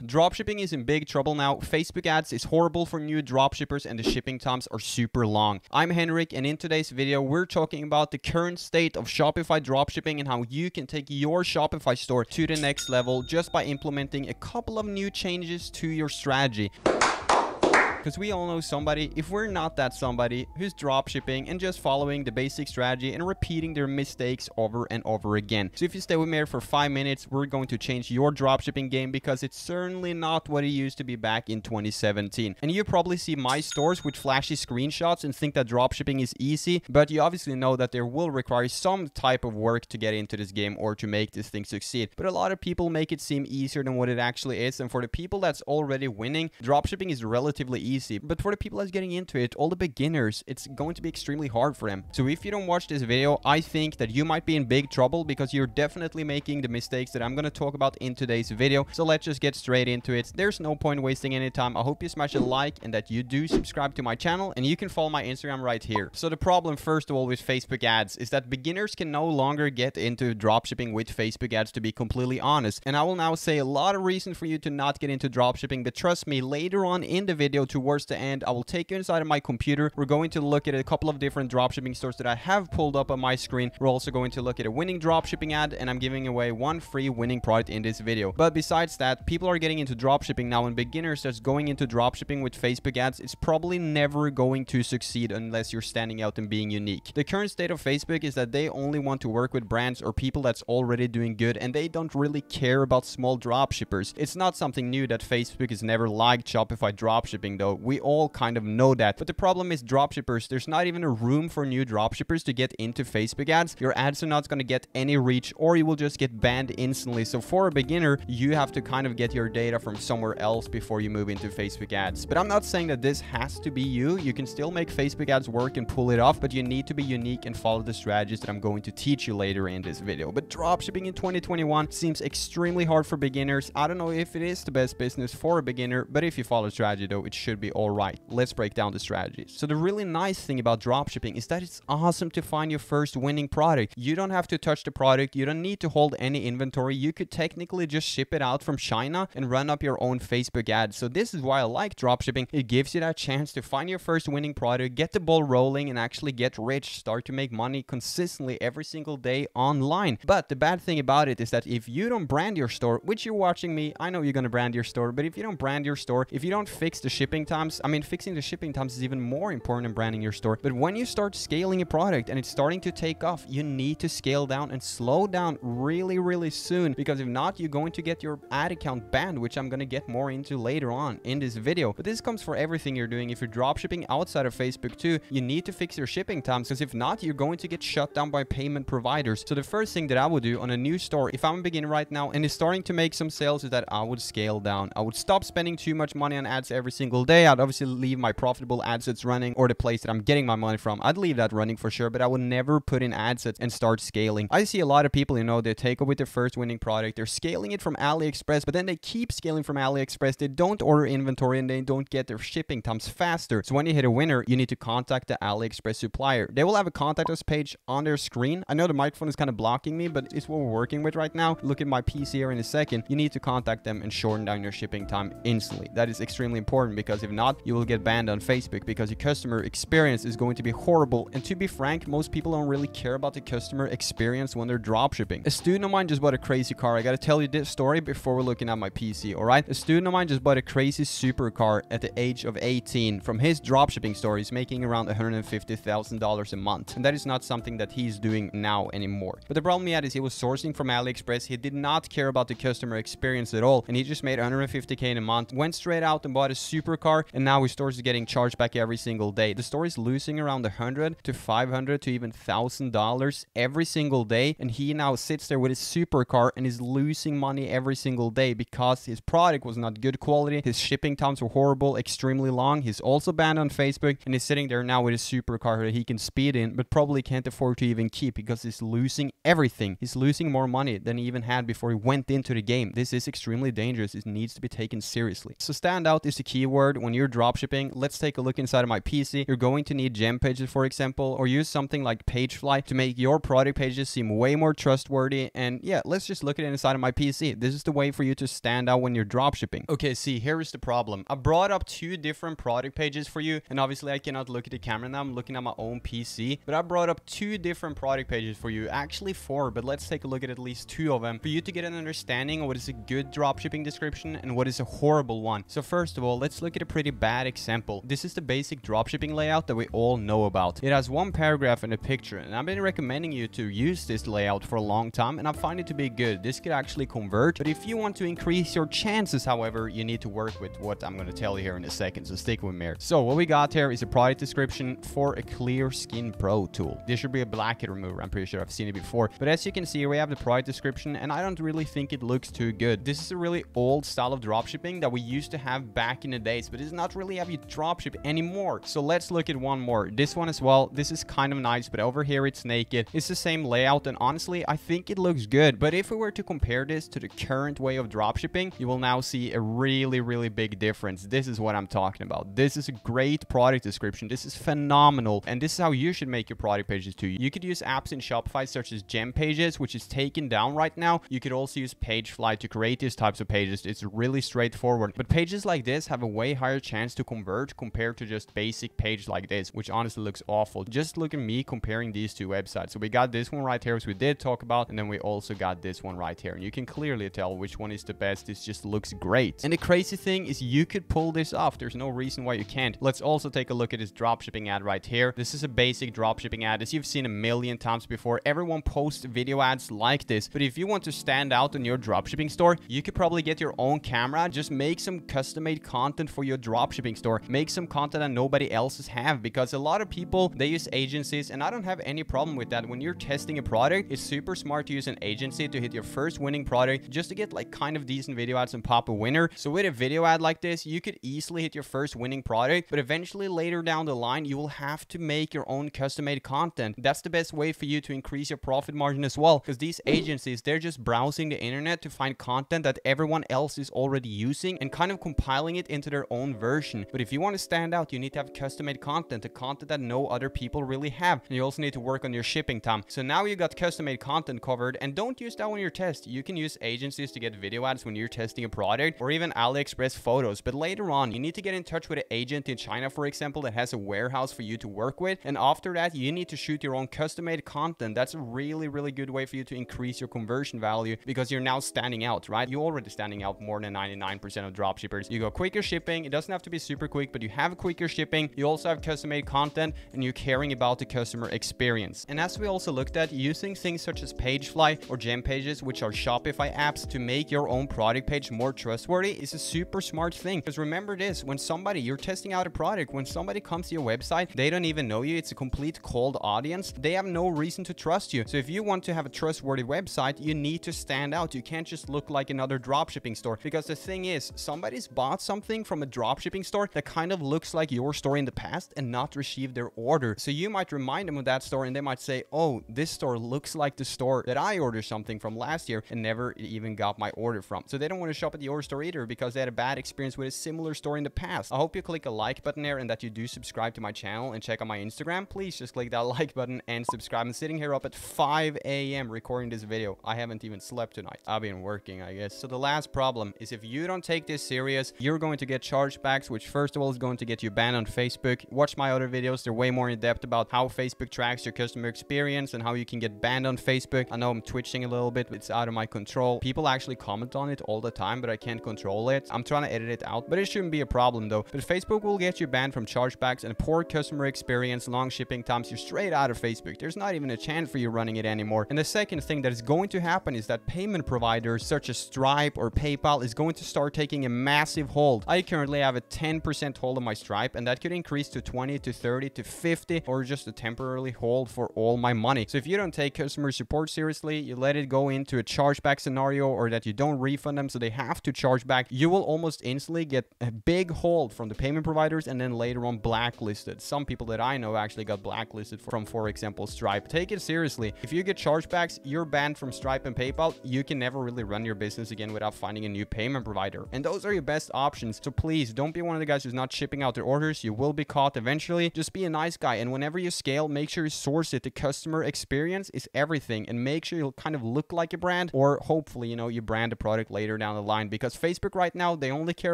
Dropshipping is in big trouble now. Facebook ads is horrible for new dropshippers and the shipping times are super long. I'm Henrik, and in today's video we're talking about the current state of Shopify dropshipping and how you can take your Shopify store to the next level just by implementing a couple of new changes to your strategy. Because we all know somebody, if we're not that somebody, who's dropshipping and just following the basic strategy and repeating their mistakes over and over again. So if you stay with me here for 5 minutes, we're going to change your dropshipping game because it's certainly not what it used to be back in 2017. And you probably see my stores with flashy screenshots and think that dropshipping is easy, but you obviously know that there will require some type of work to get into this game or to make this thing succeed. But a lot of people make it seem easier than what it actually is, and for the people that's already winning, dropshipping is relatively easy. But for the people that's getting into it, all the beginners, it's going to be extremely hard for them. So if you don't watch this video, I think that you might be in big trouble because you're definitely making the mistakes that I'm going to talk about in today's video. So let's just get straight into it. There's no point wasting any time. I hope you smash a like and that you do subscribe to my channel, and you can follow my Instagram right here. So the problem, first of all, with Facebook ads is that beginners can no longer get into dropshipping with Facebook ads, to be completely honest. And I will now say a lot of reasons for you to not get into dropshipping, but trust me, later on in the video towards the end, I will take you inside of my computer. We're going to look at a couple of different dropshipping stores that I have pulled up on my screen. We're also going to look at a winning dropshipping ad, and I'm giving away one free winning product in this video. But besides that, people are getting into dropshipping now, and beginners that's going into dropshipping with Facebook ads, it's probably never going to succeed unless you're standing out and being unique. The current state of Facebook is that they only want to work with brands or people that's already doing good, and they don't really care about small dropshippers. It's not something new that Facebook has never liked Shopify dropshipping, though. We all kind of know that. But the problem is dropshippers, there's not even a room for new dropshippers to get into Facebook ads. Your ads are not going to get any reach, or you will just get banned instantly. So for a beginner, you have to kind of get your data from somewhere else before you move into Facebook ads. But I'm not saying that this has to be you. You can still make Facebook ads work and pull it off, but you need to be unique and follow the strategies that I'm going to teach you later in this video. But dropshipping in 2021 seems extremely hard for beginners. I don't know if it is the best business for a beginner, but if you follow the strategy though, it should be all right. Let's break down the strategies. So the really nice thing about dropshipping is that it's awesome to find your first winning product. You don't have to touch the product. You don't need to hold any inventory. You could technically just ship it out from China and run up your own Facebook ads. So this is why I like dropshipping. It gives you that chance to find your first winning product, get the ball rolling, and actually get rich, start to make money consistently every single day online. But the bad thing about it is that if you don't brand your store, which you're watching me, I know you're going to brand your store, but if you don't brand your store, if you don't fix the shipping times, I mean, fixing the shipping times is even more important than branding your store. But when you start scaling a product and it's starting to take off, you need to scale down and slow down really soon, because if not, you're going to get your ad account banned, which I'm going to get more into later on in this video. But this comes for everything you're doing. If you're dropshipping outside of Facebook too, you need to fix your shipping times, because if not, you're going to get shut down by payment providers. So the first thing that I would do on a new store, if I'm a beginner right now and is starting to make some sales, is that I would scale down. I would stop spending too much money on ads every single day. I'd obviously leave my profitable ad sets running, or the place that I'm getting my money from, I'd leave that running for sure, but I would never put in ad sets and start scaling. I see a lot of people, you know, they take up with their first winning product, they're scaling it from AliExpress, but then they keep scaling from AliExpress, they don't order inventory, and they don't get their shipping times faster. So when you hit a winner, you need to contact the AliExpress supplier. They will have a contact us page on their screen. I know the microphone is kind of blocking me, but it's what we're working with right now. Look at my PC here in a second. You need to contact them and shorten down your shipping time instantly. That is extremely important, because if not, you will get banned on Facebook, because your customer experience is going to be horrible. And to be frank, most people don't really care about the customer experience when they're dropshipping. A student of mine just bought a crazy car. I gotta tell you this story before we're looking at my PC, alright? A student of mine just bought a crazy supercar at the age of 18. From his dropshipping store, he's making around $150,000 a month. And that is not something that he's doing now anymore. But the problem he had is he was sourcing from AliExpress. He did not care about the customer experience at all. And he just made $150K in a month, went straight out and bought a supercar, and now his store is getting charged back every single day. The store is losing around $100 to $500 to even $1,000 every single day, and he now sits there with his supercar and is losing money every single day because his product was not good quality, his shipping times were horrible, extremely long. He's also banned on Facebook, and he's sitting there now with his supercar that he can speed in, but probably can't afford to even keep, because he's losing everything. He's losing more money than he even had before he went into the game. This is extremely dangerous. It needs to be taken seriously. So stand out is the keyword. when you're dropshipping, let's take a look inside of my PC. You're going to need gem pages, for example, or use something like Pagefly to make your product pages seem way more trustworthy. And yeah, let's just look at it inside of my PC. This is the way for you to stand out when you're dropshipping. Okay, see, here's the problem. I brought up 2 different product pages for you, and obviously I cannot look at the camera now. I'm looking at my own PC, but I brought up 2 different product pages for you. Actually 4, but let's take a look at least 2 of them for you to get an understanding of what is a good dropshipping description and what is a horrible one. So first of all, let's look at a pretty bad example. This is the basic dropshipping layout that we all know about. It has 1 paragraph and a picture, and I've been recommending you to use this layout for a long time, and I find it to be good. This could actually convert, but if you want to increase your chances, however, you need to work with what I'm going to tell you here in a second, so stick with me here. So what we got here is a product description for a Clear Skin Pro tool. This should be a blackhead remover. I'm pretty sure I've seen it before, but as you can see here, we have the product description, and I don't really think it looks too good. This is a really old style of dropshipping that we used to have back in the days, but it's not really how you dropship anymore. So let's look at one more. This one as well. This is kind of nice, but over here it's naked. It's the same layout, and honestly, I think it looks good. But if we were to compare this to the current way of dropshipping, you will now see a really big difference. This is what I'm talking about. This is a great product description. This is phenomenal, and this is how you should make your product pages too. You could use apps in Shopify such as Gem Pages, which is taken down right now. You could also use Pagefly to create these types of pages. It's really straightforward, but pages like this have a way higher chance to convert compared to just basic page like this, which honestly looks awful. Just look at me comparing these 2 websites. So we got this one right here, as we did talk about, and then we also got this one right here, and you can clearly tell which one is the best. This just looks great, and the crazy thing is you could pull this off. There's no reason why you can't. Let's also take a look at this dropshipping ad right here. This is a basic dropshipping ad, as you've seen a million times before. Everyone posts video ads like this, but if you want to stand out in your dropshipping store, you could probably get your own camera, just make some custom-made content for your dropshipping store. Make some content that nobody else's have, because a lot of people, they use agencies, and I don't have any problem with that. When you're testing a product, it's super smart to use an agency to hit your first winning product, just to get like kind of decent video ads and pop a winner. So with a video ad like this, you could easily hit your first winning product, but eventually later down the line, you will have to make your own custom-made content. That's the best way for you to increase your profit margin as well, because these agencies, they're just browsing the internet to find content that everyone else is already using and kind of compiling it into their own version. But if you want to stand out, you need to have custom-made content, the content that no other people really have. And you also need to work on your shipping time. So now you got custom-made content covered, and don't use that when you're testing. You can use agencies to get video ads when you're testing a product, or even AliExpress photos. But later on, you need to get in touch with an agent in China, for example, that has a warehouse for you to work with. And after that, you need to shoot your own custom-made content. That's a really good way for you to increase your conversion value, because you're now standing out, right? You're already standing out more than 99% of dropshippers. You go quicker shipping. It doesn't have to be super quick, but you have quicker shipping. You also have custom-made content, and you're caring about the customer experience. And as we also looked at, using things such as Pagefly or Gem Pages, which are Shopify apps, to make your own product page more trustworthy is a super smart thing. Because remember this, when you're testing out a product, when somebody comes to your website, they don't even know you. It's a complete cold audience. They have no reason to trust you. So if you want to have a trustworthy website, you need to stand out. You can't just look like another dropshipping store, because the thing is, somebody's bought something from a dropshipping store that kind of looks like your store in the past and not received their order. So you might remind them of that store, and they might say, oh, this store looks like the store that I ordered something from last year and never even got my order from. So they don't want to shop at your store either, because they had a bad experience with a similar store in the past. I hope you click a like button there, and that you do subscribe to my channel and check out my Instagram. Please just click that like button and subscribe. I'm sitting here up at 5 a.m. recording this video. I haven't even slept tonight. I've been working, I guess. So the last problem is, if you don't take this serious, you're going to get chargebacks, which first of all is going to get you banned on Facebook. Watch my other videos. They're way more in depth about how Facebook tracks your customer experience and how you can get banned on Facebook. I know I'm twitching a little bit. It's out of my control. People actually comment on it all the time, but I can't control it. I'm trying to edit it out, but it shouldn't be a problem though. But Facebook will get you banned from chargebacks and poor customer experience, long shipping times. You're straight out of Facebook. There's not even a chance for you running it anymore. And the second thing that is going to happen is that payment providers such as Stripe or PayPal is going to start taking a massive hold. I currently have a 10% hold on my Stripe, and that could increase to 20 to 30 to 50, or just a temporarily hold for all my money. So if you don't take customer support seriously, you let it go into a chargeback scenario, or that you don't refund them so they have to charge back, you will almost instantly get a big hold from the payment providers, and then later on blacklisted. Some people that I know actually got blacklisted from, for example, Stripe. Take it seriously. If you get chargebacks, you're banned from Stripe and PayPal. You can never really run your business again without finding a new payment provider. And those are your best options. So please guys. Don't be one of the guys who's not shipping out their orders. You will be caught eventually. Just be a nice guy. And whenever you scale, make sure you source it. The customer experience is everything. And make sure you'll kind of look like a brand, or hopefully, you know, you brand a product later down the line, because Facebook right now, they only care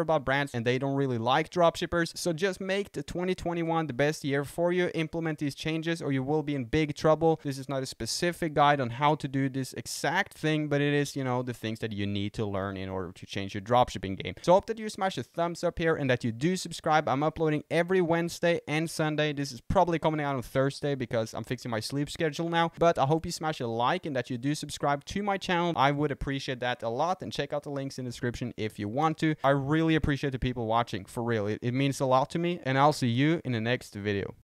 about brands and they don't really like dropshippers. So just make the 2021 the best year for you. Implement these changes or you will be in big trouble. This is not a specific guide on how to do this exact thing, but it is, you know, the things that you need to learn in order to change your dropshipping game. So I hope that you smash a thumbs up here and that you do subscribe. I'm uploading every Wednesday and Sunday. This is probably coming out on Thursday because I'm fixing my sleep schedule now, but I hope you smash a like and that you do subscribe to my channel. I would appreciate that a lot, and check out the links in the description if you want to. I really appreciate the people watching, for real. It means a lot to me, and I'll see you in the next video.